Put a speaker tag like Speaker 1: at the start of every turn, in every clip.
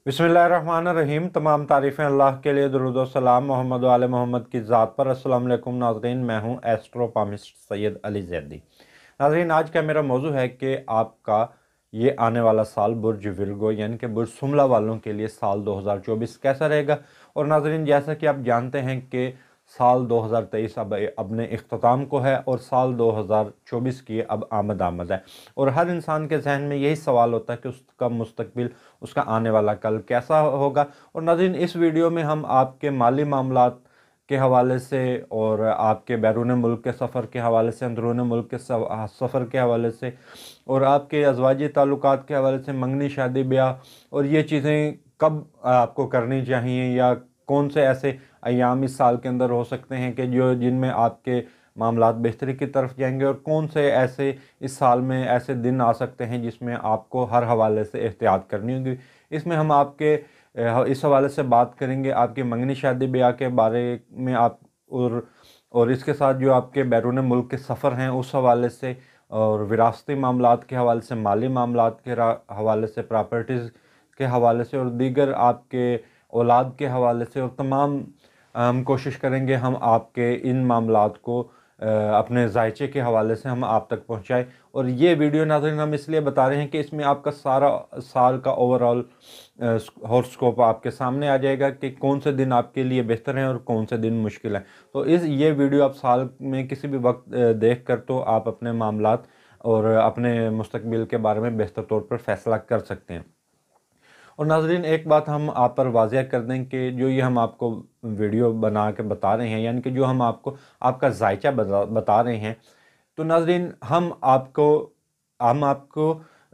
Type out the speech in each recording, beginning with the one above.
Speaker 1: बिस्मिल्लाहिर्रहमानिर्रहीम। तमाम तारीफ़ें अल्लाह के लिए, दुरूद व सलाम मोहम्मद व आले मोहम्मद की ज़ात पर। अस्सलाम वालेकुम नाज़रीन, मैं हूँ एस्ट्रोपामिस्ट सैयद अली ज़ैदी। नाज़रीन, आज का मेरा मौजू है कि आपका ये आने वाला साल बुर्ज विर्गो यानी कि बुर्ज शुमला वालों के लिए साल 2024 कैसा रहेगा। और नाज़रीन, जैसा कि आप जानते हैं कि साल 2023 अब अपने इख्तिताम को है और साल 2024 की अब आमद है। और हर इंसान के जहन में यही सवाल होता है कि उसका मुस्तकबिल, उसका आने वाला कल कैसा होगा। और नाज़रीन, इस वीडियो में हम आपके माली मामलात के हवाले से और आपके बैरून मुल्क के सफ़र के हवाले से, अंदरून मुल्क के सफ़र के हवाले से और आपके अज़वाजी ताल्लुकात के हवाले से, मंगनी शादी ब्याह और ये चीज़ें कब आपको करनी चाहिए या कौन से ऐसे अयाम इस साल के अंदर हो सकते हैं कि जिनमें आपके मामलात बेहतरी की तरफ जाएंगे, और कौन से ऐसे इस साल में ऐसे दिन आ सकते हैं जिसमें आपको हर हवाले से एहतियात करनी होगी। इसमें हम आपके इस हवाले से बात करेंगे आपकी मंगनी शादी ब्याह के बारे में, आप और इसके साथ जो आपके बैरून मुल्क के सफ़र हैं उस हवाले से, और विरासती मामलात के हवाले से, माली मामलात के हवाले से, प्रॉपर्टीज़ के हवाले से और दीगर आपके औलाद के हवाले से। और तमाम हम कोशिश करेंगे हम आपके इन मामलात को अपने जायचे के हवाले से हम आप तक पहुंचाएं। और ये वीडियो नाज़रीन हम इसलिए बता रहे हैं कि इसमें आपका सारा साल का ओवरऑल हॉरोस्कोप आपके सामने आ जाएगा कि कौन से दिन आपके लिए बेहतर हैं और कौन से दिन मुश्किल हैं। तो ये वीडियो आप साल में किसी भी वक्त देख कर तो आप अपने मामलात और अपने मुस्तकबिल के बारे में बेहतर तौर पर फैसला कर सकते हैं। और नाज़रीन, एक बात हम आप पर वाज़िया कर दें कि जो ये हम आपको वीडियो बना के बता रहे हैं, यानी कि जो हम आपको आपका जायचा बता रहे हैं, तो नाज़रीन हम आपको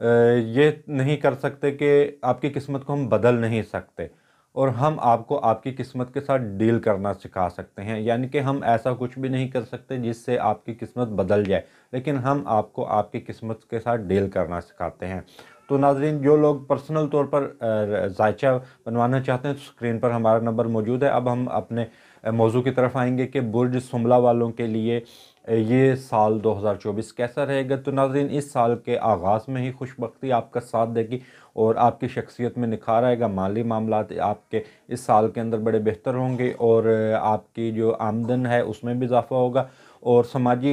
Speaker 1: ये नहीं कर सकते कि आपकी किस्मत को हम बदल नहीं सकते, और हम आपको आपकी किस्मत के साथ डील करना सिखा सकते हैं। यानी कि हम ऐसा कुछ भी नहीं कर सकते जिससे आपकी किस्मत बदल जाए, लेकिन हम आपको आपकी किस्मत के साथ डील करना सिखाते हैं। तो नाज़रीन, जो लोग पर्सनल तौर पर जायचा बनवाना चाहते हैं तो स्क्रीन पर हमारा नंबर मौजूद है। अब हम अपने मौजू की तरफ आएंगे कि बुर्ज शुमला वालों के लिए ये साल 2024 कैसा रहेगा। तो नाज़रीन, इस साल के आगाज़ में ही खुशबख्ती आपका साथ देगी और आपकी शख्सियत में निखार आएगा। माली मामलात आपके इस साल के अंदर बड़े बेहतर होंगे और आपकी जो आमदन है उसमें भी इजाफ़ा होगा और समाजी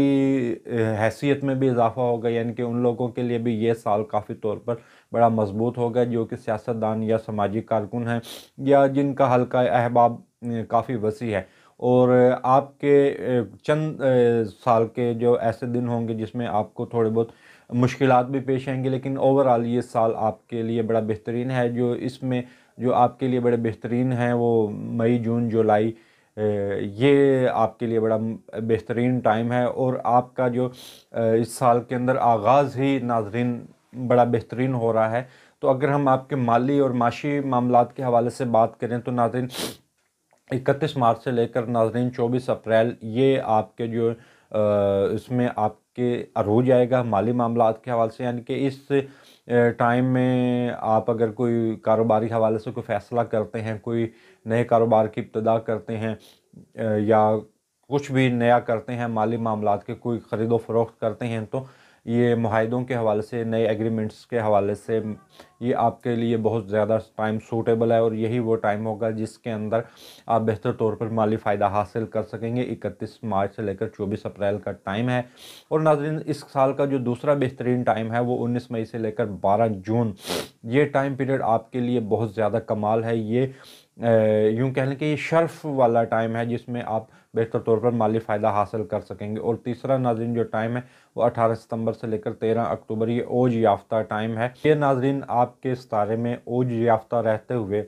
Speaker 1: हैसियत में भी इजाफ़ा होगा। यानी कि उन लोगों के लिए भी ये साल काफ़ी तौर पर बड़ा मजबूत होगा जो कि सियासतदान या समाजी कारकुन हैं या जिनका हल्का अहबाब काफ़ी वसी है। और आपके चंद साल के जो ऐसे दिन होंगे जिसमें आपको थोड़े बहुत मुश्किलात भी पेश आएंगे, लेकिन ओवरऑल ये साल आपके लिए बड़ा बेहतरीन है। जो इसमें जो आपके लिए बड़े बेहतरीन हैं वो मई, जून, जुलाई, ये आपके लिए बड़ा बेहतरीन टाइम है। और आपका जो इस साल के अंदर आगाज़ ही नाज़रीन बड़ा बेहतरीन हो रहा है। तो अगर हम आपके माली और माशी मामलात के हवाले से बात करें तो नाज़रीन, 31 मार्च से लेकर नाज़रीन 24 अप्रैल ये आपके जो इसमें आपके अरूज आएगा माली मामलात के हवाले से। यानी कि इस टाइम में आप अगर कोई कारोबारी हवाले से कोई फ़ैसला करते हैं, कोई नए कारोबार की इब्तिदा करते हैं या कुछ भी नया करते हैं, माली मामलात के कोई ख़रीदो फ़रोख्त करते हैं, तो ये मुआहदों के हवाले से, नए एग्रीमेंट्स के हवाले से ये आपके लिए बहुत ज़्यादा टाइम सूटेबल है। और यही वो टाइम होगा जिसके अंदर आप बेहतर तौर पर माली फ़ायदा हासिल कर सकेंगे। 31 मार्च से लेकर 24 अप्रैल का टाइम है। और नाज़रीन, इस साल का जो दूसरा बेहतरीन टाइम है वो 19 मई से लेकर 12 जून, ये टाइम पीरियड आपके लिए बहुत ज़्यादा कमाल है। ये यूँ कह लें कि ये शर्फ वाला टाइम है जिसमें आप बेहतर तौर पर माली फ़ायदा हासिल कर सकेंगे। और तीसरा नाज़रीन जो टाइम है वो 18 सितंबर से लेकर 13 अक्टूबर, ये ओज याफ्ता टाइम है। ये नाज़रीन आपके सितारे में ओज याफ्ता रहते हुए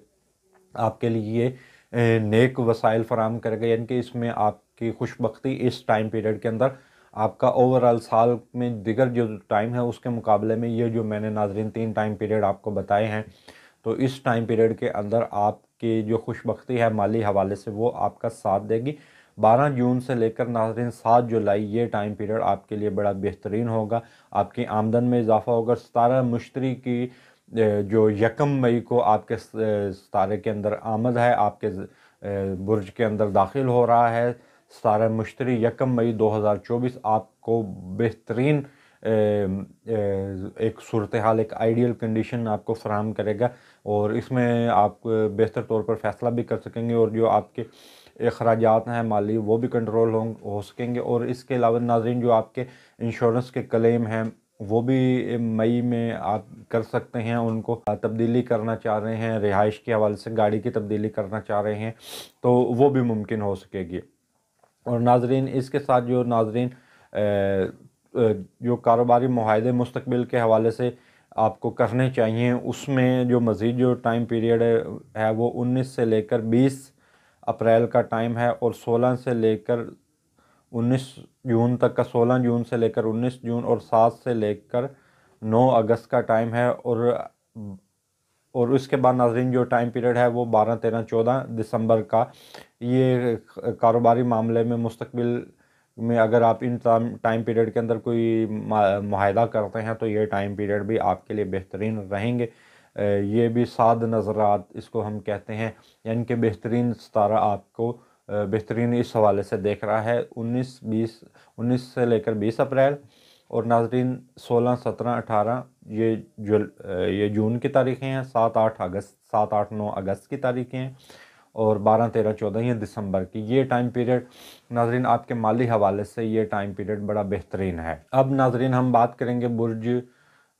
Speaker 1: आपके लिए नेक वसाइल फराम करेगा। यानी कि इसमें आपकी खुशबख्ती इस टाइम पीरियड के अंदर आपका ओवरऑल साल में दिगर जो टाइम है उसके मुकाबले में, ये जो मैंने नाज़रीन 3 टाइम पीरियड आपको बताए हैं, तो इस टाइम पीरियड के अंदर आपकी जो खुशबख्ती है माली हवाले से वो आपका साथ देगी। 12 जून से लेकर नाज़रीन 7 जुलाई ये टाइम पीरियड आपके लिए बड़ा बेहतरीन होगा। आपकी आमदन में इजाफ़ा होगा। 17 मुश्तरी की जो यकम मई को आपके सितारे के अंदर आमद है, आपके बुर्ज के अंदर दाखिल हो रहा है। सितारा मुश्तरी यकम मई 2024 आपको बेहतरीन एक सूरत हाल, एक आइडियल कंडीशन आपको फराहम करेगा। اور اس میں آپ بہتر طور پر فیصلہ بھی کر سکیں گے، اور جو آپ کے اخراجات ہیں مالی وہ بھی کنٹرول ہو سکیں گے۔ اور اس کے علاوہ ناظرین جو آپ کے انشورنس کے کلیم ہیں وہ بھی مئی میں آپ کر سکتے ہیں، ان کو تبدیلی کرنا چاہ رہے ہیں، رہائش کے حوالے سے گاڑی کی تبدیلی کرنا چاہ رہے ہیں تو وہ بھی ممکن ہو سکے گی۔ اور ناظرین اس کے ساتھ جو ناظرین جو کاروباری معاہدے مستقبل کے حوالے سے آپ کو کرنے چاہیے، اس میں جو مزید جو ٹائم پیریڈ ہے وہ 19 سے لے کر 20 اپریل کا ٹائم ہے، اور 16 سے لے کر 19 جون تک کا، 16 جون سے لے کر 19 جون اور 7 سے لے کر 9 اگست کا ٹائم ہے۔ اور اس کے بعد ناظرین جو ٹائم پیریڈ ہے وہ 12، 13، 14 دسمبر کا۔ یہ کاروباری معاملے میں مستقبل میں اگر آپ ان ٹائم پیریڈ کے اندر کوئی معاہدہ کرتے ہیں تو یہ ٹائم پیریڈ بھی آپ کے لیے بہترین رہیں گے۔ یہ بھی سعد نظرات اس کو ہم کہتے ہیں، یعنی کہ بہترین ستارہ آپ کو بہترین اس حوالے سے دیکھ رہا ہے۔ 19 سے لے کر 20 اپریل، اور ناظرین 16، 17، 18 یہ جون کی تاریخیں ہیں، 7، 8، 9 اگست کی تاریخیں ہیں، اور 12، 13، 14 یہ دسمبر کی۔ یہ ٹائم پیریڈ ناظرین آپ کے مالی حوالے سے یہ ٹائم پیریڈ بڑا بہترین ہے۔ اب ناظرین ہم بات کریں گے برج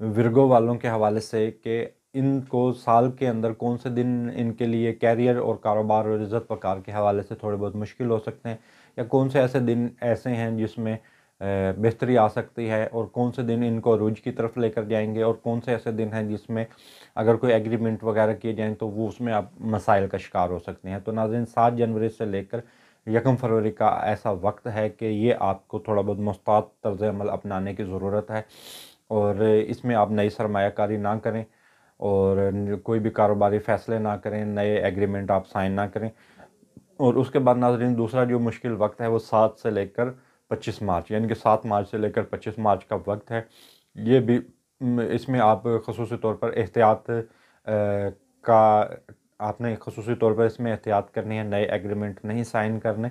Speaker 1: ورگو والوں کے حوالے سے کہ ان کو سال کے اندر کون سے دن ان کے لیے کیریئر اور کاروبار اور عزت وقار کے حوالے سے تھوڑے بہت مشکل ہو سکتے ہیں، یا کون سے ایسے دن ایسے ہیں جس میں بہتری آ سکتی ہے، اور کون سے دن ان کو عروج کی طرف لے کر جائیں گے، اور کون سے ایسے دن ہیں جس میں اگر کوئی ایگریمنٹ وغیرہ کیے جائیں تو وہ اس میں آپ مسائل کا شکار ہو سکتے ہیں۔ تو ناظرین 7 جنوری سے لے کر 1 فروری کا ایسا وقت ہے کہ یہ آپ کو تھوڑا بہت محتاط طرز عمل اپنانے کی ضرورت ہے، اور اس میں آپ نئی سرمایہ کاری نہ کریں، اور کوئی بھی کاروباری فیصلے نہ کریں، نئے ایگریمنٹ آپ سائن نہ کریں۔ اور اس کے بعد ناظرین دوسرا جو مشکل وقت ہے وہ 7 سے لے کر 25 مارچ، یعنی کہ 7 مارچ سے لے کر 25 مارچ کا وقت ہے۔ یہ بھی اس میں آپ خصوصی طور پر احتیاط کا آپ نے خصوصی طور پر اس میں احتیاط کرنی ہے، نئے ایگریمنٹ نہیں سائن کرنے،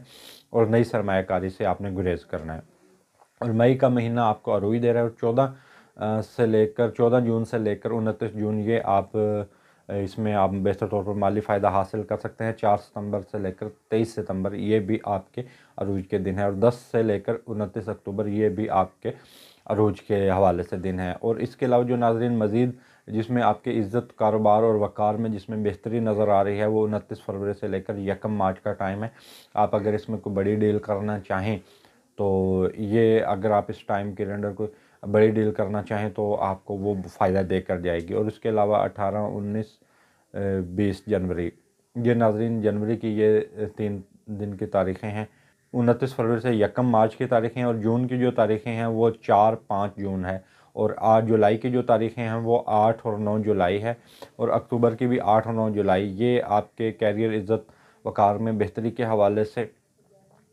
Speaker 1: اور نئی سرمایہ کاری سے آپ نے گریز کرنا ہے۔ اور مئی کا مہینہ آپ کو عروج دے رہا ہے، اور 14 جون سے لے کر 29 جون یہ آپ اس میں آپ بہتر طور پر مالی فائدہ حاصل کر سکتے ہیں۔ 4 ستمبر سے لے کر 23 ستمبر یہ بھی آپ کے عروج کے دن ہے، اور 10 سے لے کر 29 اکتوبر یہ بھی آپ کے عروج کے حوالے سے دن ہے۔ اور اس کے علاوہ جو ناظرین مزید جس میں آپ کے عزت، کاروبار اور وقار میں جس میں بہتری نظر آ رہی ہے وہ 29 فروری سے لے کر 1 مارچ کا ٹائم ہے۔ آپ اگر اس میں کوئی بڑی ڈیل کرنا چاہیں تو یہ اگر آپ اس ٹائم کے اندر کوئی بڑی ڈیل کرنا چاہیں تو آپ کو وہ فائدہ دے کر جائے گی۔ اور اس کے علاوہ 18، 19، 20 جنوری یہ ناظرین جنوری کی یہ 3 دن کی تاریخیں ہیں۔ 29 فروری سے 1 مارچ کی تاریخیں ہیں، اور جون کی جو تاریخیں ہیں وہ 4، 5 جون ہے، اور 8 جولائی کی جو تاریخیں ہیں وہ 8 اور 9 جولائی ہے، اور اکتوبر کی بھی 8 اور 9 جولائی۔ یہ آپ کے کیریئر، عزت وقار میں بہتری کے حوالے سے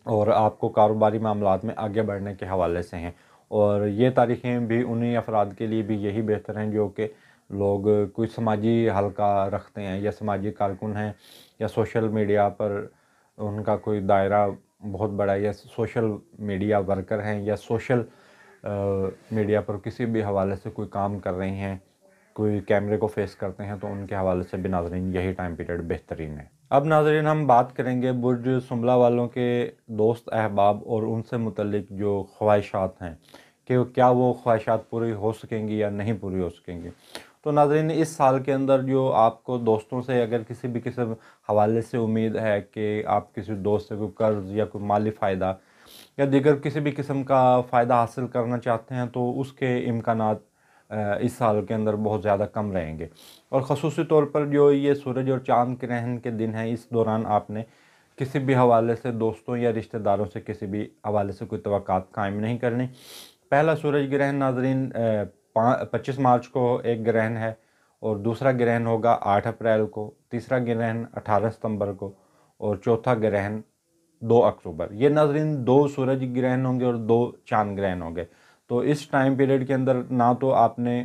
Speaker 1: اور آپ کو کاروباری معاملات میں آگے بڑھنے کے حوالے سے ہیں۔ اور یہ تاریخیں بھی انہی افراد کے لیے بھی یہی بہتر ہیں جو کہ لوگ کوئی سماجی حلقہ رکھتے ہیں، یا سماجی کارکن ہیں، یا سوشل میڈیا پر ان کا کوئی دائرہ بہت بڑا، یا سوشل میڈیا ورکر ہیں، یا سوشل میڈیا پر کسی بھی حوالے سے کوئی کام کر رہے ہیں، کوئی کیمرے کو فیس کرتے ہیں، تو ان کے حوالے سے بھی ناظرین یہی ٹائم پیریڈ بہترین ہے۔ اب ناظرین ہم بات کریں گے برج سنبلہ والوں کے دوست احباب اور ان سے متعلق جو خواہشات ہیں کہ کیا وہ خواہشات پوری ہو سکیں گی یا نہیں پوری ہو سکیں گی۔ تو ناظرین اس سال کے اندر جو آپ کو دوستوں سے اگر کسی بھی قسم حوالے سے امید ہے کہ آپ کسی دوست سے کوئی قرض یا کوئی مالی فائدہ یا دیگر کسی بھی قسم کا فائدہ حاصل کرنا چاہتے ہیں تو اس کے امکانات اس سال کے اندر بہت زیادہ کم رہیں گے۔ اور خصوصی طور پر جو یہ سورج اور چاند گرہن کے دن ہیں، اس دوران آپ نے کسی بھی حوالے سے دوستوں یا رشتہ داروں سے کسی بھی حوالے سے کوئی توقعات قائم نہیں کرنی۔ پہلا سورج گرہن ناظرین 25 مارچ کو ایک گرہن ہے، اور دوسرا گرہن ہوگا 8 اپریل کو، تیسرا گرہن 18 ستمبر کو، اور چوتھا گرہن 2 اکتوبر۔ یہ ناظرین 2 سورج گرہن ہوں گے اور 2 چاند گرہن ہوں گے۔ تو اس ٹائم پیریڈ کے اندر نہ تو آپ نے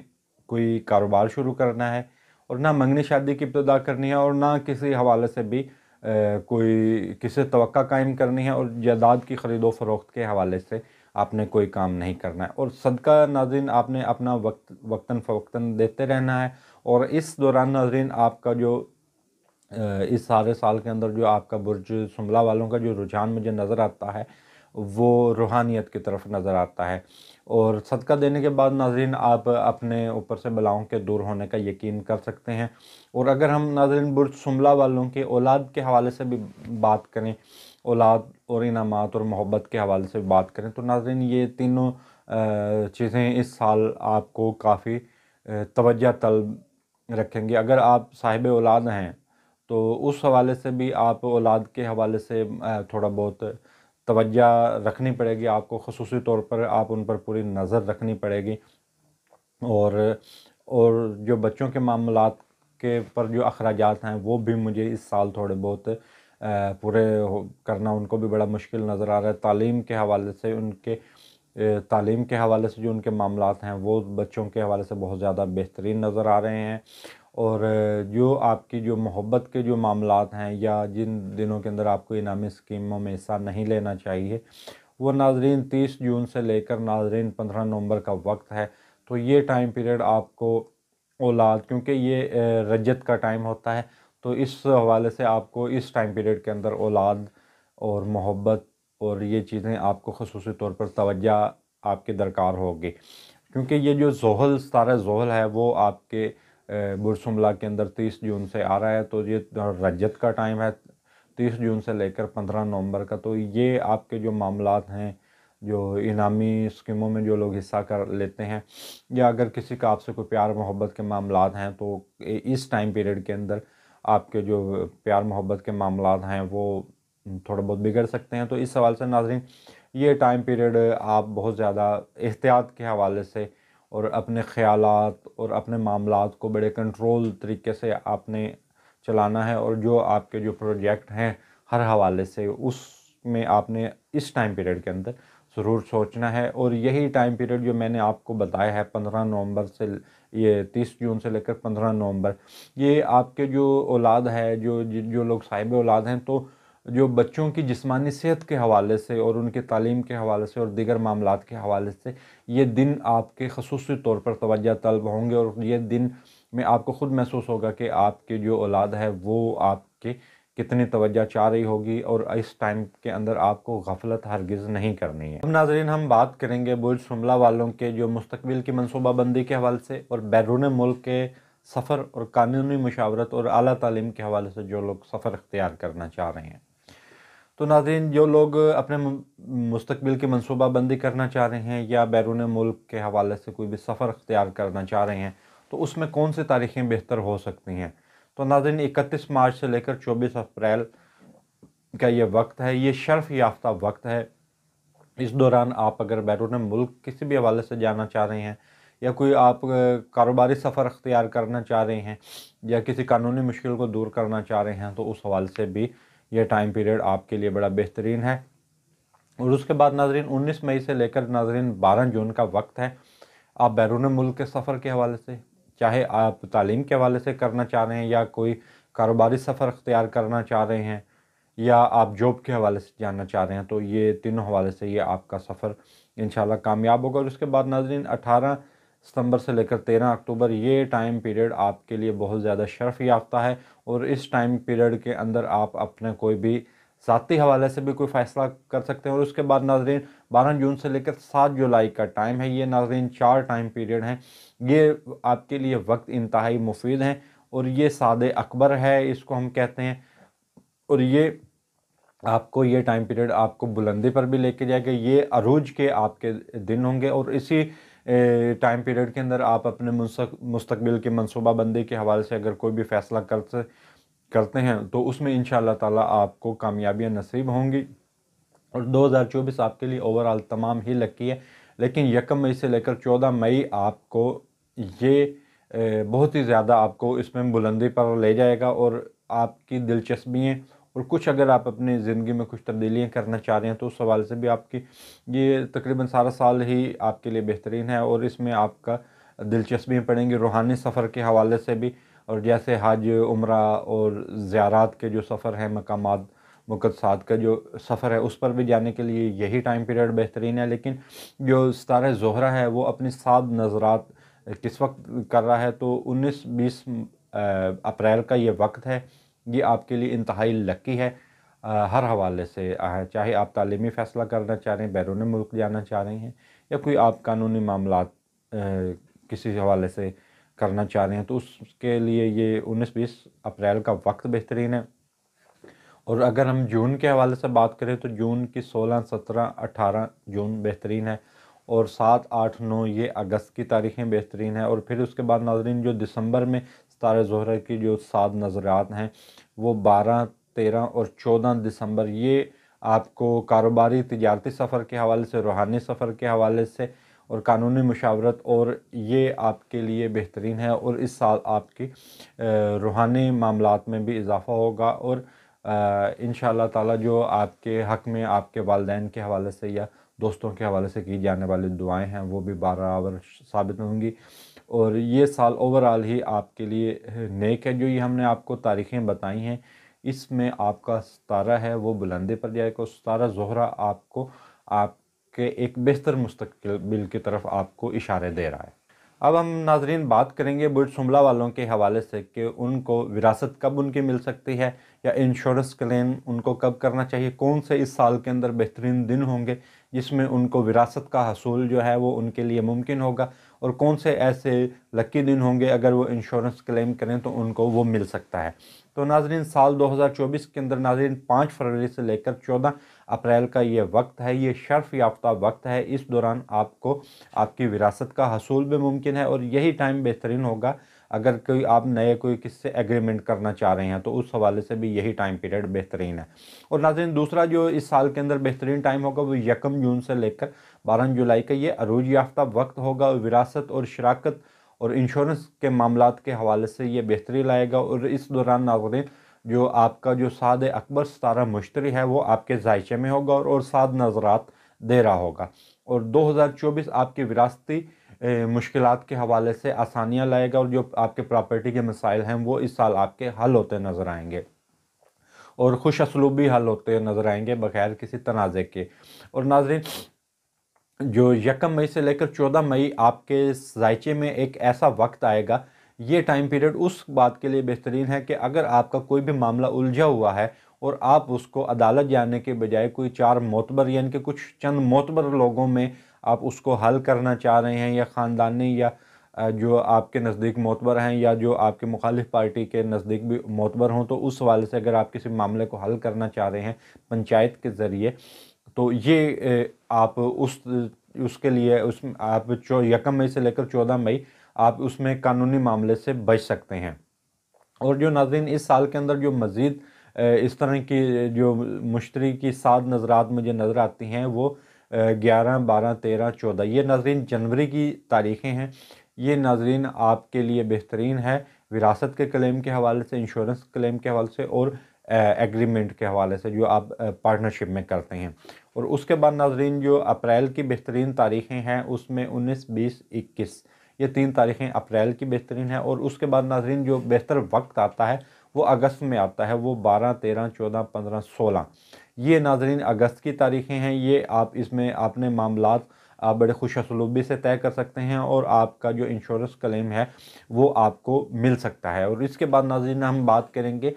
Speaker 1: کوئی کاروبار شروع کرنا ہے، اور نہ منگنی شادی کی ابتدا کرنی ہے، اور نہ کسی حوالے سے بھی کوئی کسی توقع قائم کرنی ہے، اور جائیداد کی خرید و فروخت کے حوالے سے آپ نے کوئی کام نہیں کرنا ہے۔ اور صدقہ ناظرین آپ نے اپنا وقتاً فوقتاً دیتے رہنا ہے، اور اس دوران ناظرین آپ کا جو اس سارے سال کے اندر جو آپ کا برج سنبلہ والوں کا جو رجحان مجھے نظر آتا ہے وہ روحانیت کی طرف نظر آتا ہے، اور صدقہ دینے کے بعد ناظرین آپ اپنے اوپر سے بلاؤں کے دور ہونے کا یقین کر سکتے ہیں۔ اور اگر ہم ناظرین برج سنبلہ والوں کے اولاد کے حوالے سے بھی بات کریں، اولاد اور انعامات اور محبت کے حوالے سے بات کریں، تو ناظرین یہ تینوں چیزیں اس سال آپ کو کافی توجہ طلب رکھیں گے۔ اگر آپ صاحب اولاد ہیں تو اس حوالے سے بھی آپ اولاد کے حوالے سے تھوڑا بہت توجہ رکھنی پڑے گی آپ کو، خصوصی طور پر آپ ان پر پوری نظر رکھنی پڑے گی، اور جو بچوں کے معاملات کے پر جو اخراجات ہیں وہ بھی مجھے اس سال تھوڑے بہت پورے کرنا ان کو بھی بڑا مشکل نظر آ رہا ہے۔ تعلیم کے حوالے سے تعلیم کے حوالے سے جو ان کے معاملات ہیں وہ بچوں کے حوالے سے بہت زیادہ بہترین نظر آ رہے ہیں، اور جو آپ کی جو محبت کے جو معاملات ہیں یا جن دنوں کے اندر آپ کو انعامی اسکیموں میں حصہ نہیں لینا چاہیے، وہ ناظرین 30 جون سے لے کر ناظرین 15 نومبر کا وقت ہے۔ تو یہ ٹائم پیریڈ آپ کو اولاد، کیونکہ یہ رجت کا ٹائم ہوتا ہے، تو اس حوالے سے آپ کو اس ٹائم پیریڈ کے اندر اولاد اور محبت اور یہ چیزیں آپ کو خصوصی طور پر توجہ آپ کی درکار ہوگی، کیونکہ یہ جو زحل ستارہ زحل ہے وہ آپ کے برج سنبلہ کے اندر 30 جون سے آ رہا ہے، تو یہ رجت کا ٹائم ہے 30 جون سے لے کر 15 نومبر کا۔ تو یہ آپ کے جو معاملات ہیں، جو انعامی اسکیموں میں جو لوگ حصہ کر لیتے ہیں، یا اگر کسی کا آپ سے کوئی پیار محبت کے معاملات ہیں، تو اس ٹائم پیریڈ کے اندر آپ کے جو پیار محبت کے معاملات ہیں وہ تھوڑا بہت بگڑ سکتے ہیں۔ تو اس سوال سے ناظرین یہ ٹائم پیریڈ آپ بہت زیادہ احتیاط کے حوالے سے اور اپنے خیالات اور اپنے معاملات کو بڑے کنٹرول طریقے سے آپ نے چلانا ہے، اور جو آپ کے جو پروجیکٹ ہیں ہر حوالے سے اس میں آپ نے اس ٹائم پیریڈ کے اندر ضرور سوچنا ہے۔ اور یہی ٹائم پیریڈ جو میں نے آپ کو بتایا ہے 15 نومبر سے یہ 30 جون سے لے کر 15 نومبر، یہ آپ کے جو اولاد ہے، جو لوگ صاحب اولاد ہیں، تو جو بچوں کی جسمانی صحت کے حوالے سے اور ان کی تعلیم کے حوالے سے اور دیگر معاملات کے حوالے سے یہ دن آپ کے خصوصی طور پر توجہ طلب ہوں گے، اور یہ دن میں آپ کو خود محسوس ہوگا کہ آپ کی جو اولاد ہے وہ آپ کی کتنی توجہ چاہ رہی ہوگی، اور اس ٹائم کے اندر آپ کو غفلت ہرگز نہیں کرنی ہے۔ اب ناظرین ہم بات کریں گے برج سنبلہ والوں کے جو مستقبل کی منصوبہ بندی کے حوالے سے اور بیرون ملک کے سفر اور قانونی مشاورت اور اعلیٰ تعلیم کے حوالے سے جو لوگ سفر اختیار کرنا چاہ رہے ہیں۔ تو ناظرین جو لوگ اپنے مستقبل کی منصوبہ بندی کرنا چاہ رہے ہیں یا بیرون ملک کے حوالے سے کوئی بھی سفر اختیار کرنا چاہ رہے ہیں، تو اس میں کون سی تاریخیں بہتر ہو سکتی ہیں؟ تو ناظرین 31 مارچ سے لے کر 24 اپریل کا یہ وقت ہے، یہ شرف یافتہ وقت ہے۔ اس دوران آپ اگر بیرون ملک کسی بھی حوالے سے جانا چاہ رہے ہیں، یا کوئی آپ کاروباری سفر اختیار کرنا چاہ رہے ہیں، یا کسی قانونی مشکل کو دور کرنا چاہ رہے ہیں، تو اس حوالے سے بھی یہ ٹائم پیریڈ آپ کے لیے بڑا بہترین ہے۔ اور اس کے بعد ناظرین 19 مئی سے لے کر ناظرین 12 جون کا وقت ہے۔ آپ بیرون ملک کے سفر کے حوالے سے، چاہے آپ تعلیم کے حوالے سے کرنا چاہ رہے ہیں، یا کوئی کاروباری سفر اختیار کرنا چاہ رہے ہیں، یا آپ جاب کے حوالے سے جاننا چاہ رہے ہیں، تو یہ تینوں حوالے سے یہ آپ کا سفر انشاءاللہ کامیاب ہوگا۔ اور اس کے بعد ناظرین 18 ستمبر سے لے کر 13 اکتوبر یہ ٹائم پیریڈ آپ کے لیے بہت زیادہ شرف یافتہ ہے، اور اس ٹائم پیریڈ کے اندر آپ اپنے کوئی بھی ذاتی حوالے سے بھی کوئی فیصلہ کر سکتے ہیں۔ اور اس کے بعد ناظرین 12 جون سے لے کر 7 جولائی کا ٹائم ہے، یہ ناظرین 4 ٹائم پیریڈ ہیں، یہ آپ کے لیے وقت انتہائی مفید ہیں، اور یہ سعد اکبر ہے اس کو ہم کہتے ہیں، اور یہ آپ کو یہ ٹائم پیریڈ آپ کو بلندی پر بھی لے کے جائے گا، یہ عروج کے آپ کے دن ہوں گے، اور اسی ٹائم پیریڈ کے اندر آپ اپنے مستقبل کی منصوبہ بندی کے حوالے سے اگر کوئی بھی فیصلہ کرتے ہیں تو اس میں انشاءاللہ تعالیٰ آپ کو کامیابیاں نصیب ہوں گی۔ اور 2024 آپ کے لیے اوورآل تمام ہی لکی ہے، لیکن 1 مئی سے لے کر 14 مئی آپ کو یہ بہت ہی زیادہ آپ کو اس میں بلندی پر لے جائے گا، اور آپ کی دلچسپیاں اور کچھ اگر آپ اپنی زندگی میں کچھ تبدیلیاں کرنا چاہ رہے ہیں تو اس حوالے سے بھی آپ کی یہ تقریباً سارا سال ہی آپ کے لیے بہترین ہے، اور اس میں آپ کا دلچسپیاں پڑیں گی روحانی سفر کے حوالے سے بھی، اور جیسے حج، عمرہ اور زیارات کے جو سفر ہیں، مقامات مقدسات کا جو سفر ہے اس پر بھی جانے کے لیے یہی ٹائم پیریڈ بہترین ہے۔ لیکن جو ستارہ زہرہ ہے وہ اپنی 7 نظرات किस वक्त कर रहा है, तो 19-20 अप्रैल का ये वक्त है। ये आपके लिए इंतहाई लकी है हर हवाले से, चाहे आप तालीमी फ़ैसला करना चाह रहे हैं, बैरून मुल्क जाना चाह रहे हैं, या कोई आप कानूनी मामलात किसी हवाले से करना चाह रहे हैं, तो उसके लिए ये 19-20 अप्रैल का वक्त बेहतरीन है। और अगर हम जून के हवाले से बात करें तो जून की 16, 17, 18 जून बेहतरीन है, और 7, 8, 9 ये अगस्त की तारीखें बेहतरीन है। और फिर उसके बाद नाज़रीन जो दिसंबर में सितारे ज़ोहरा की जो 7 नज़रात हैं वो 12, 13 और 14 दिसंबर, ये आपको कारोबारी तिजारती सफ़र के हवाले से, रूहानी सफ़र के हवाले से और कानूनी मुशावरत, और ये आपके लिए बेहतरीन है। और इस साल आपकी रूहानी मामलात में भी इजाफ़ा होगा, और इंशाअल्लाह ताला जो आपके हक़ में आपके वालिदैन के हवाले से या दोस्तों के हवाले से की जाने वाली दुआएं हैं वो भी बराबर साबित होंगी। और ये साल ओवरऑल ही आपके लिए नेक है। जो ये हमने आपको तारीखें बताई हैं, इसमें आपका सितारा है वो बुलंदी पर जाएगा। सितारा ज़ोहरा आपको आपके एक बेहतर मुस्तकबिल की तरफ आपको इशारे दे रहा है। अब हम नाजरीन बात करेंगे बुर्ज शुमला वालों के हवाले से कि उनको विरासत कब उनकी मिल सकती है, या इंश्योरेंस क्लेम उनको कब करना चाहिए, कौन से इस साल के अंदर बेहतरीन दिन होंगे जिसमें उनको विरासत का हसूल जो है वो उनके लिए मुमकिन होगा, और कौन से ऐसे लकी दिन होंगे अगर वो इंश्योरेंस क्लेम करें तो उनको वो मिल सकता है। तो नाजरीन साल 2024 के अंदर नाजरीन 5 फरवरी से लेकर 14 अप्रैल का ये वक्त है, ये शर्फ याफ्ता वक्त है। इस दौरान आपको आपकी विरासत का हसूल भी मुमकिन है, और यही टाइम बेहतरीन होगा अगर कोई आप नए कोई किससे एग्रीमेंट करना चाह रहे हैं, तो उस हवाले से भी यही टाइम पीरियड बेहतरीन है। और नाज़रीन दूसरा जो इस साल के अंदर बेहतरीन टाइम होगा वो 1 जून से लेकर 12 जुलाई का ये अरूज याफ्ता वक्त होगा। विरासत और शराकत और इंश्योरेंस के मामलात के हवाले से ये बेहतरी लाएगा। और इस दौरान नाज़रीन जो आपका जो साद अकबर सितारा मुश्तरी है वो आपके जायचे में होगा और 7 नज़रात दे रहा होगा। और 2024 आपकी विरासती मुश्किलात के हवाले से आसानियाँ लाएगा, और जो आपके प्रॉपर्टी के मसाइल हैं वो इस साल आपके हल होते नज़र आएंगे, और खुश असलूबी हल होते नज़र आएंगे बगैर किसी तनाज़े के। और नाज़रीन जो 1 मई से लेकर 14 मई आपके जायचे में एक ऐसा वक्त आएगा, ये टाइम पीरियड उस बात के लिए बेहतरीन है कि अगर आपका कोई भी मामला उलझा हुआ है और आप उसको अदालत जाने के बजाय कोई 4 मोतबर यानी कि कुछ चंद मोतबर लोगों में आप उसको हल करना चाह रहे हैं, या ख़ानदानी या जो आपके नज़दीक मोतबर हैं या जो आपके मुखालिफ पार्टी के नज़दीक भी मोतबर हों, तो उस हवाले से अगर आप किसी मामले को हल करना चाह रहे हैं पंचायत के ज़रिए, तो ये आप उसके लिए आप 1 मई से लेकर 14 मई आप उसमें कानूनी मामले से बच सकते हैं। और जो नाज़रीन इस साल के अंदर जो मज़ीद इस तरह की जो मुश्तरी की 7 नज़रात मुझे नज़र आती हैं वो 11, 12, 13, 14 ये नाज़रीन जनवरी की तारीख़ें हैं। ये नाज़रीन आपके लिए बेहतरीन है विरासत के क्लेम के हवाले से, इंश्योरेंस क्लेम के हवाले से, और एग्रीमेंट के हवाले से जो आप पार्टनरशिप में करते हैं। और उसके बाद नाज़रीन जो अप्रैल की बेहतरीन तारीख़ें हैं उसमें 19, 20, 21 ये 3 तारीख़ें अप्रैल की बेहतरीन है। और उसके बाद नाज़रीन जो बेहतर वक्त आता है वो अगस्त में आता है, वो 12, 13, 14, 15, 16 ये नाज़रीन अगस्त की तारीख़ें हैं। ये आप इसमें अपने मामलात आप बड़े खुश असलूबी से तय कर सकते हैं, और आपका जो इंश्योरेंस क्लेम है वो आपको मिल सकता है। और इसके बाद नाज़रीन हम बात करेंगे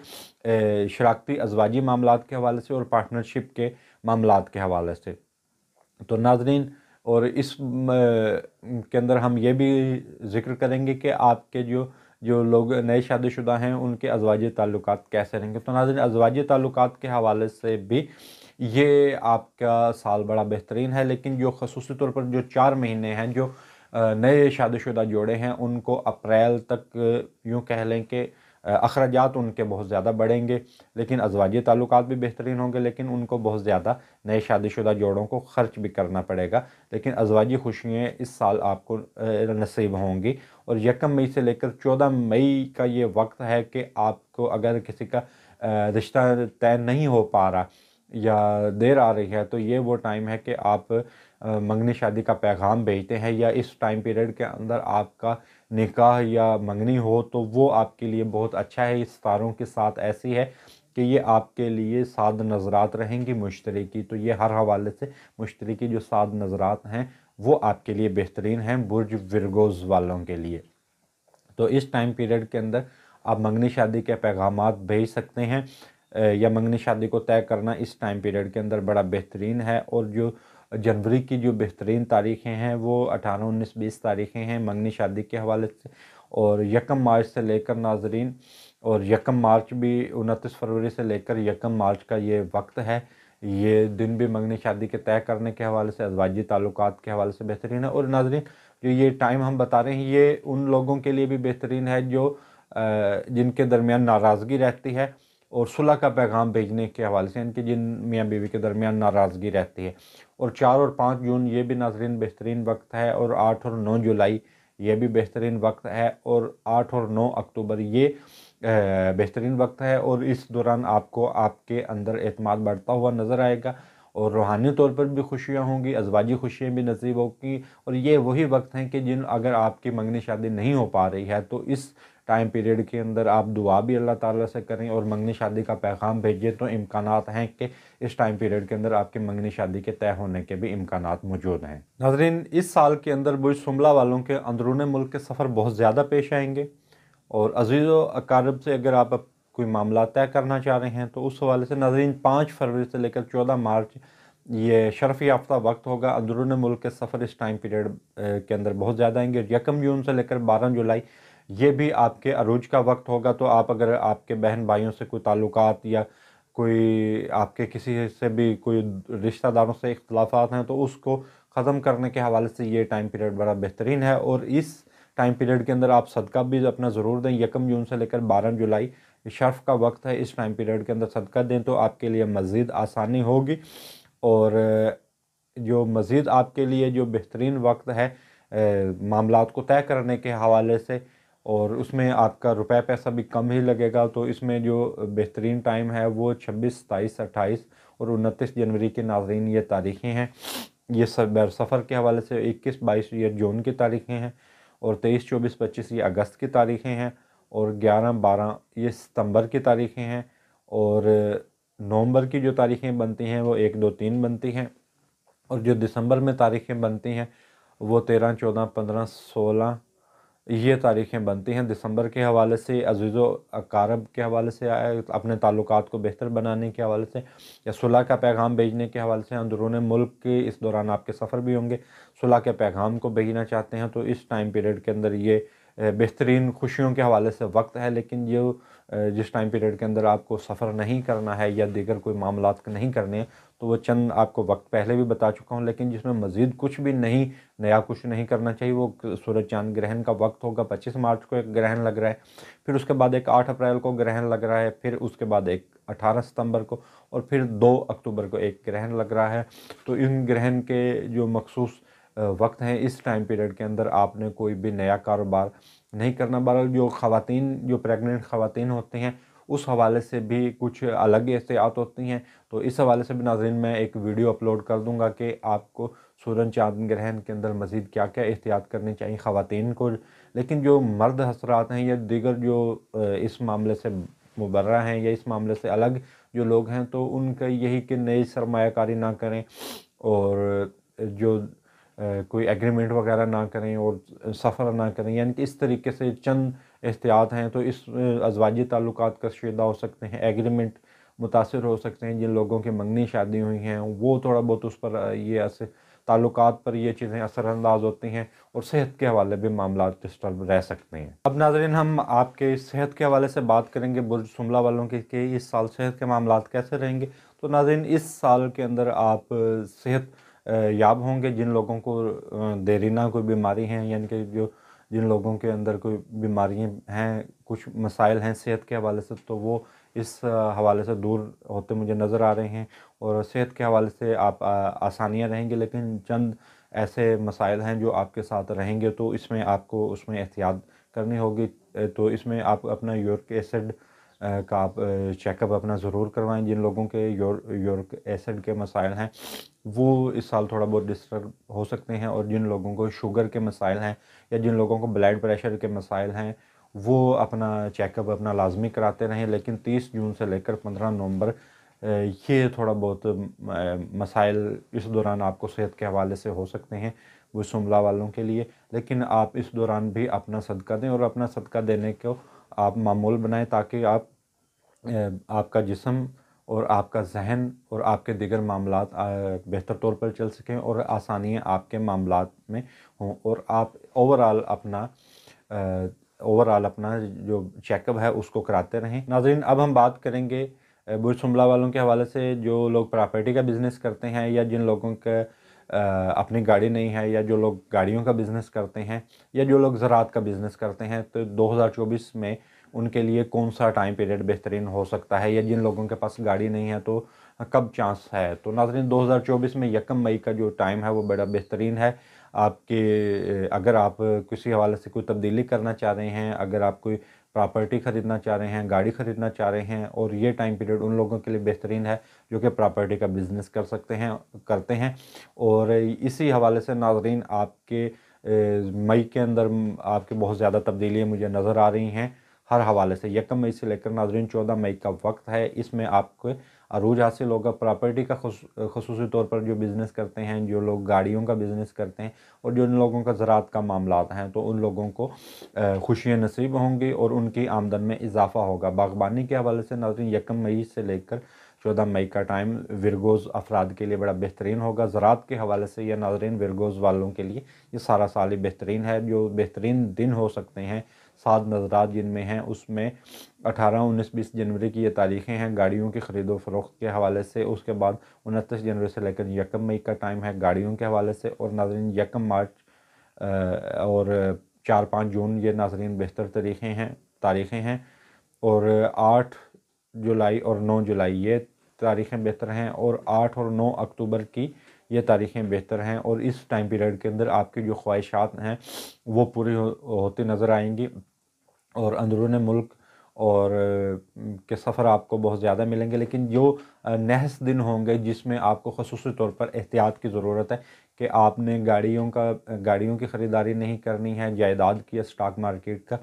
Speaker 1: शराकती अज़वाजी मामलात के हवाले से और पार्टनरशिप के मामलात के हवाले से। तो नाज़रीन और इस के अंदर हम ये भी ज़िक्र करेंगे कि आपके जो लोग नए शादीशुदा हैं उनके अज़वाजी ताल्लुकात कैसे रहेंगे। तो नाज़रीन अज़वाजी ताल्लुकात के हवाले से भी ये आपका साल बड़ा बेहतरीन है, लेकिन जो ख़ुसूसी तौर पर जो 4 महीने हैं जो नए शादीशुदा जोड़े हैं उनको अप्रैल तक यूँ कह लें कि अखराजात उनके बहुत ज़्यादा बढ़ेंगे, लेकिन अज़वाजी ताल्लुकात भी बेहतरीन होंगे, लेकिन उनको बहुत ज़्यादा नए शादीशुदा जोड़ों को ख़र्च भी करना पड़ेगा। लेकिन अज़वाजी खुशियाँ इस साल आपको नसीब होंगी। और 1 मई से लेकर 14 मई का ये वक्त है कि आपको अगर किसी का रिश्ता तय नहीं हो पा रहा या देर आ रही है, तो ये वो टाइम है कि आप मंगनी शादी का पैगाम भेजते हैं, या इस टाइम पीरियड के अंदर आपका निकाह या मंगनी हो तो वो आपके लिए बहुत अच्छा है। इस तारों के साथ ऐसी है कि ये आपके लिए 7 नज़रात रहेंगी मुश्तरी की, तो ये हर हवाले से मुश्तरी की जो 7 नज़रात हैं وہ آپ کے لیے بہترین ہیں برج ورگوز والوں کے لیے۔ تو اس ٹائم پیریڈ کے اندر آپ منگنی شادی کے پیغامات بھیج سکتے ہیں، یا منگنی شادی کو طے کرنا اس ٹائم پیریڈ کے اندر بڑا بہترین ہے۔ اور جو جنوری کی جو بہترین تاریخیں ہیں وہ 18، 19، 20 تاریخیں ہیں منگنی شادی کے حوالے سے، اور 1 مارچ سے لے کر ناظرین، اور 1 مارچ بھی 29 فروری سے لے کر 1 مارچ کا یہ وقت ہے، یہ دن بھی منگنی شادی کے طے کرنے کے حوالے سے، ازواجی تعلقات کے حوالے سے بہترین ہے۔ اور ناظرین جو یہ ٹائم ہم بتا رہے ہیں یہ ان لوگوں کے لیے بھی بہترین ہے جو جن کے درمیان ناراضگی رہتی ہے اور صلح کا پیغام بھیجنے کے حوالے سے، ان کے جن میاں بیوی کے درمیان ناراضگی رہتی ہے۔ اور 4 اور 5 جون یہ بھی ناظرین بہترین وقت ہے، اور 8 اور 9 جولائی یہ بھی بہترین وقت ہے، اور 8 اور 9 اکتوبر یہ بہترین وقت ہے۔ اور اس دوران آپ کو آپ کے اندر اعتماد بڑھتا ہوا نظر آئے گا، اور روحانی طور پر بھی خوشیاں ہوں گی، ازواجی خوشیاں بھی نصیب ہوگی۔ اور یہ وہی وقت ہیں کہ اگر آپ کی منگنی شادی نہیں ہو پا رہی ہے تو اس ٹائم پیریڈ کے اندر آپ دعا بھی اللہ تعالیٰ سے کریں اور منگنی شادی کا پیغام بھیجیں، تو امکانات ہیں کہ اس ٹائم پیریڈ کے اندر آپ کی منگنی شادی کے طے ہونے کے بھی امکانات موجود ہیں۔ ناظرین اس سال کے اندر برج شملہ والوں کے اندرون ملک کے سفر بہت زیادہ پیش آئیں گے، اور عزیز و اقارب سے اگر آپ کوئی معاملات طے کرنا چاہ رہے ہیں تو اس حوالے سے ناظرین 5 فروری سے لے کر 14 مارچ یہ شرف یافتہ وقت ہوگا۔ اندرون ملک کے سفر اس ٹائم پیریڈ کے اندر بہت زیادہ آئیں گے۔ 1 جون سے لے کر 12 جولائی یہ بھی آپ کے عروج کا وقت ہوگا، تو آپ اگر آپ کے بہن بھائیوں سے کوئی تعلقات یا کوئی آپ کے کسی سے بھی کوئی رشتہ داروں سے اختلافات ہیں تو اس کو ختم کرنے کے حوالے سے یہ ٹائم پیریڈ بڑا بہترین ہے۔ اور اس ٹائم پیریڈ کے اندر آپ صدقہ بھی اپنا ضرور دیں۔ 1 جون سے لے کر 12 جولائی شرف کا وقت ہے، اس ٹائم پیریڈ کے اندر صدقہ دیں تو آپ کے لیے مزید آسانی ہوگی۔ اور جو مزید آپ کے لیے جو بہترین وقت ہے معاملات کو طے کرنے کے حوالے سے، اور اس میں آپ کا روپے پیسہ بھی کم ہی لگے گا، تو اس میں جو بہترین ٹائم ہے وہ 26، 27، 28 اور 29 جنوری کے ناظرین یہ تاریخیں ہیں۔ یہ سفر کے حوالے سے 21، 22 یہ جون کی تاریخیں ہیں، اور 23، 24، 25 یہ اگست کی تاریخیں ہیں، اور 11، 12 یہ ستمبر کی تاریخیں ہیں، اور نومبر کی جو تاریخیں بنتی ہیں وہ 1، 2، 3 بنتی ہیں، اور جو دسمبر میں تاریخیں بنتی ہیں وہ 13، 14، 15، 16 یہ تاریخیں بنتی ہیں۔ دسمبر کے حوالے سے عزیز و اقارب کے حوالے سے، اپنے تعلقات کو بہتر بنانے کے حوالے سے یا صلح کا پیغام بھیجنے کے حوالے سے اندرون ملک کے اس دوران آپ کے سفر بھی ہوں گے، صلح کے پیغام کو بھیجنا چاہتے ہیں تو اس ٹائم پیریڈ کے اندر یہ بہترین خوشیوں کے حوالے سے وقت ہے۔ لیکن جس ٹائم پیریڈ کے اندر آپ کو سفر نہیں کرنا ہے یا دیگر کوئی معاملات نہیں کرنے ہیں تو وہ چند آپ کو وقت پہلے بھی بتا چکا ہوں، لیکن جس میں مزید کچھ بھی نہیں، نیا کچھ نہیں کرنا چاہیے، وہ سورج چاند گرہن کا وقت ہوگا۔ 25 مارچ کو ایک گرہن لگ رہا ہے، پھر اس کے بعد ایک 8 اپریل کو گرہن لگ رہا ہے، پھر اس کے بعد ایک 18 ستمبر کو، اور پھر 2 اکتوبر کو ایک گرہن لگ رہا ہے۔ تو ان گرہن کے جو مخصوص وقت ہیں اس ٹائم پیریڈ کے اندر آپ نے کوئی بھی نیا کاروبار نہیں کرنا۔ بہرحال جو خواتین، جو پریگننٹ خواتین ہوتی ہیں اس حوالے سے بھی کچھ الگ احتیاط ہوتی ہیں، تو اس حوالے سے بھی ناظرین میں ایک ویڈیو اپلوڈ کر دوں گا کہ آپ کو سورج چاند گرہن کے اندر مزید کیا کیا احتیاط کرنی چاہیے خواتین کو۔ لیکن جو مرد حضرات ہیں یا دیگر جو اس معاملے سے مبرہ ہیں یا اس معاملے سے الگ جو لوگ ہیں تو ان کا یہی کہ نئی سرمایہ کاری نہ کریں، اور جو کوئی ایگریمنٹ وغیرہ نہ کریں، اور سفر نہ کریں، یعنی کہ اس طریقے سے چند احتیاط ہیں تو اس ازواجی تعلقات کشیدہ ہو سکتے ہیں، ایگریمنٹ متاثر ہو سکتے ہیں۔ جن لوگوں کی منگنی شادی ہوئی ہیں وہ تھوڑا بہت اس پر یہ تعلقات پر یہ چیزیں اثر انداز ہوتی ہیں، اور صحت کے حوالے بھی معاملات ڈسٹرب رہ سکتے ہیں۔ اب ناظرین ہم آپ کے صحت کے حوالے سے بات کریں گے برج شملہ والوں کی کہ اس سال صحت کے معاملات کیسے رہیں گے۔ تو ناظرین اس سال کے اندر آپ صحت یاب ہوں گے۔ جن لوگوں کو دیرینہ کوئی بیماری ہیں، یعنی کہ جن لوگوں کے اندر کوئی بیماریاں ہیں، کچھ مسائل ہیں صحت کے حوالے سے، تو وہ اس حوالے سے دور ہوتے مجھے نظر آ رہے ہیں، اور صحت کے حوالے سے آپ آسانیاں رہیں گے۔ لیکن چند ایسے مسائل ہیں جو آپ کے ساتھ رہیں گے تو اس میں آپ کو اس میں احتیاط کرنی ہوگی۔ تو اس میں آپ اپنا یورک ایسڈ کا آپ چیک اپ اپنا ضرور کروائیں۔ جن لوگوں کے یورک ایسڈ کے مسائل ہیں وہ اس سال تھوڑا بہت ڈسٹرب ہو سکتے ہیں، اور جن لوگوں کو شوگر کے مسائل ہیں یا جن لوگوں کو بلڈ پریشر کے مسائل ہیں وہ اپنا چیک اپ اپنا لازمی کراتے رہیں۔ لیکن 30 جون سے لے کر 15 نومبر یہ تھوڑا بہت مسائل اس دوران آپ کو صحت کے حوالے سے ہو سکتے ہیں، बुर्ज शुमला वालों के लिए। लेकिन आप इस दौरान भी अपना सदका दें और अपना सदका देने को आप मामूल बनाएं, ताकि आपका जिस्म और आपका जहन और आपके दीगर मामलात बेहतर तौर पर चल सकें और आसानियाँ आपके मामलात में हों, और आप ओवरऑल अपना जो चेकअप है उसको कराते रहें। नाज़रीन, अब हम बात करेंगे बुर्ज शुमला वालों के हवाले से। जो लोग प्रॉपर्टी का बिज़नेस करते हैं, या जिन लोगों का अपनी गाड़ी नहीं है, या जो लोग गाड़ियों का बिज़नेस करते हैं, या जो लोग ज़राअत का बिज़नेस करते हैं, तो 2024 में उनके लिए कौन सा टाइम पीरियड बेहतरीन हो सकता है, या जिन लोगों के पास गाड़ी नहीं है तो कब चांस है। तो नाज़रीन, 2024 में 1 मई का जो टाइम है वो बड़ा बेहतरीन है आपके। अगर आप किसी हवाले से कोई तब्दीली करना चाह रहे हैं, अगर आप कोई प्रॉपर्टी ख़रीदना चाह रहे हैं, गाड़ी ख़रीदना चाह रहे हैं, और ये टाइम पीरियड उन लोगों के लिए बेहतरीन है जो कि प्रॉपर्टी का बिज़नेस करते हैं। और इसी हवाले से नाज़रीन, आपके मई के अंदर आपके बहुत ज़्यादा तब्दीलियाँ मुझे नज़र आ रही हैं हर हवाले से। 1 मई से लेकर नाज़रीन 14 मई का वक्त है, इसमें आपको अरूज हासिल होगा। प्रॉपर्टी का ख़ुसूसी तौर पर जो बिज़नेस करते हैं, जो लोग गाड़ियों का बिज़नेस करते हैं, और जो उन लोगों का ज़राअत का मामलात हैं, तो उन लोगों को खुशियाँ नसीब होंगी और उनकी आमदन में इजाफ़ा होगा। बागबानी के हवाले से नाज़रीन 1 मई से लेकर 14 मई का टाइम विरगोज़ अफराद के लिए बड़ा बेहतरीन होगा। ज़राअत के हवाले से या नाज़रीन विरगोज़ वालों के लिए ये सारा साल ही बेहतरीन है। जो बेहतरीन दिन हो सकते हैं 7 नज़रात जिनमें हैं, उसमें 18, 19, 20 जनवरी की ये तारीख़ें हैं गाड़ियों की ख़रीदो फ़रोख्त के हवाले से। उसके बाद 29 जनवरी से लेकर 1 मई का टाइम है गाड़ियों के हवाले से। और नाज़रीन 1 मार्च और 4-5 जून ये नाज़रीन बेहतर तारीख़ें हैं। और 8 जुलाई और 9 जुलाई ये तारीख़ें बेहतर हैं, और 8 और 9 अक्टूबर की ये तारीख़ें बेहतर हैं। और इस टाइम पीरियड के अंदर आपकी जो ख्वाहिशात हैं वो पूरी होती नज़र आएंगी, और अंदरून मुल्क और के सफ़र आपको बहुत ज़्यादा मिलेंगे। लेकिन जो नहस दिन होंगे जिसमें आपको ख़ुसूसी तौर पर एहतियात की ज़रूरत है कि आपने गाड़ियों की ख़रीदारी नहीं करनी है, जायदाद की या स्टॉक मार्केट का,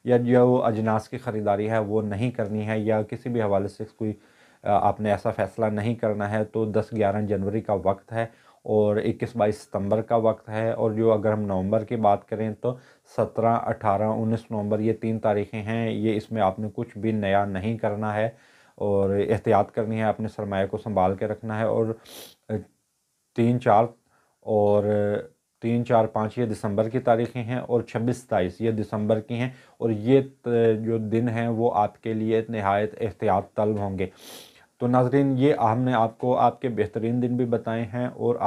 Speaker 1: या जो अजनास की ख़रीदारी है वो नहीं करनी है, या किसी भी हवाले से कोई आपने ऐसा फ़ैसला नहीं करना है। तो 10-11 जनवरी का वक्त है, और 21-22 सितंबर का वक्त है। और जो अगर हम नवंबर की बात करें तो 17, 18, 19 नवंबर ये 3 तारीख़ें हैं। ये इसमें आपने कुछ भी नया नहीं करना है, और एहतियात करनी है, अपने सरमाए को संभाल के रखना है। और 3, 4 ये दिसंबर की तारीख़ें हैं, और 26-27 ये दिसंबर की हैं। और ये जो दिन हैं वो आपके लिए नहायत एहतियात तलब होंगे। तो नाज़रीन, ये हमने आपको आपके बेहतरीन दिन भी बताए हैं, और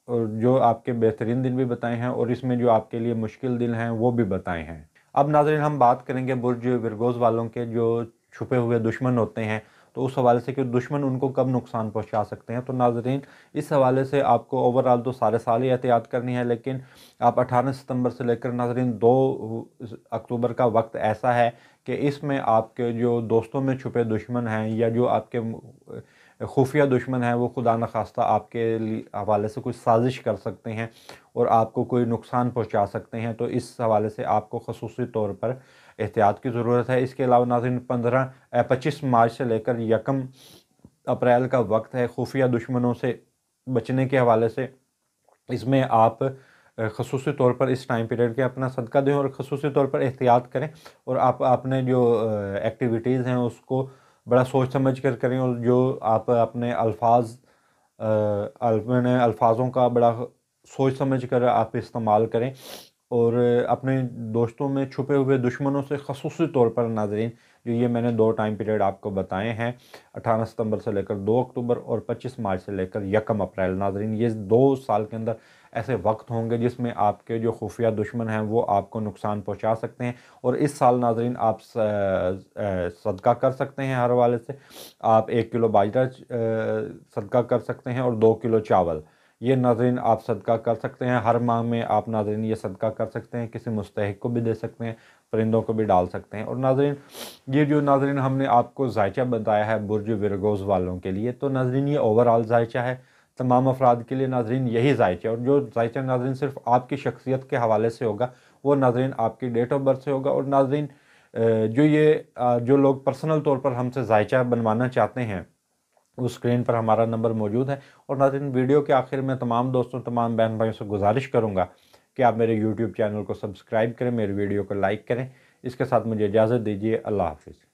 Speaker 1: जो आपके बेहतरीन दिन भी बताए हैं, और इसमें जो आपके लिए मुश्किल दिन हैं वो भी बताए हैं। अब नाज़रीन, हम बात करेंगे बुर्ज विरगोज़ वालों के जो छुपे हुए दुश्मन होते हैं, तो उस हवाले से कि दुश्मन उनको कब नुकसान पहुंचा सकते हैं। तो नाज़रीन, इस हवाले से आपको ओवरऑल तो सारे साल ही एहतियात करनी है, लेकिन आप 18 सितंबर से लेकर नाज़रीन 2 अक्टूबर का वक्त ऐसा है कि इसमें आपके जो दोस्तों में छुपे दुश्मन हैं, या जो आपके खुफिया दुश्मन हैं, वो खुदा न खास्ता आपके हवाले से कुछ साजिश कर सकते हैं और आपको कोई नुकसान पहुंचा सकते हैं। तो इस हवाले से आपको ख़ुसूसी तौर पर एहतियात की ज़रूरत है। इसके अलावा नाज़रीन 25 मार्च से लेकर 1 अप्रैल का वक्त है खुफिया दुश्मनों से बचने के हवाले से। इसमें आप ख़ुसूसी तौर पर इस टाइम पीरियड के अपना सदका दें और ख़ुसूसी तौर पर एहतियात करें, और आप अपने जो एक्टिविटीज़ हैं उसको बड़ा सोच समझ कर करें, और जो आप अपने अल्फाज़ों का बड़ा सोच समझ कर आप इस्तेमाल करें। और अपने दोस्तों में छुपे हुए दुश्मनों से ख़ुसूसी तौर पर नाज़रीन, जो ये मैंने 2 टाइम पीरियड आपको बताए हैं, 18 सितंबर से लेकर 2 अक्टूबर और 25 मार्च से लेकर 1 अप्रैल, नाज़रीन ये 2 साल के अंदर ऐसे वक्त होंगे जिसमें आपके जो खुफिया दुश्मन हैं वो आपको नुकसान पहुंचा सकते हैं। और इस साल नाज़रीन आप सदका कर सकते हैं हर वाले से। आप 1 किलो बाजरा सदका कर सकते हैं, और 2 किलो चावल ये नाज़रीन आप सदका कर सकते हैं। हर माह में आप नाज़रीन ये सदका कर सकते हैं, किसी मुस्तहिक को भी दे सकते हैं, परिंदों को भी डाल सकते हैं। और नाज़रीन, ये जो नाज़रीन हमने आपको जायचा बताया है बुर्ज विरगोज़ वालों के लिए, तो नाज़रीन ये ओवरऑल जायचा है तमाम अफराद के लिए। नाज़रीन यही जायचा है, और जो जायचा नाज़रीन सिर्फ आपकी शख्सियत के हवाले से होगा, वो नाज़रीन आपकी डेट ऑफ बर्थ से होगा। और नाज़रीन, जो लोग पर्सनल तौर पर हमसे जायचा बनवाना चाहते हैं उस स्क्रीन पर हमारा नंबर मौजूद है। और नाज़रीन, वीडियो के आखिर में तमाम दोस्तों, तमाम बहन भाइयों से गुजारिश करूँगा कि आप मेरे यूट्यूब चैनल को सब्सक्राइब करें, मेरी वीडियो को लाइक करें। इसके साथ मुझे इजाज़त दीजिए। अल्लाह हाफ़िज़।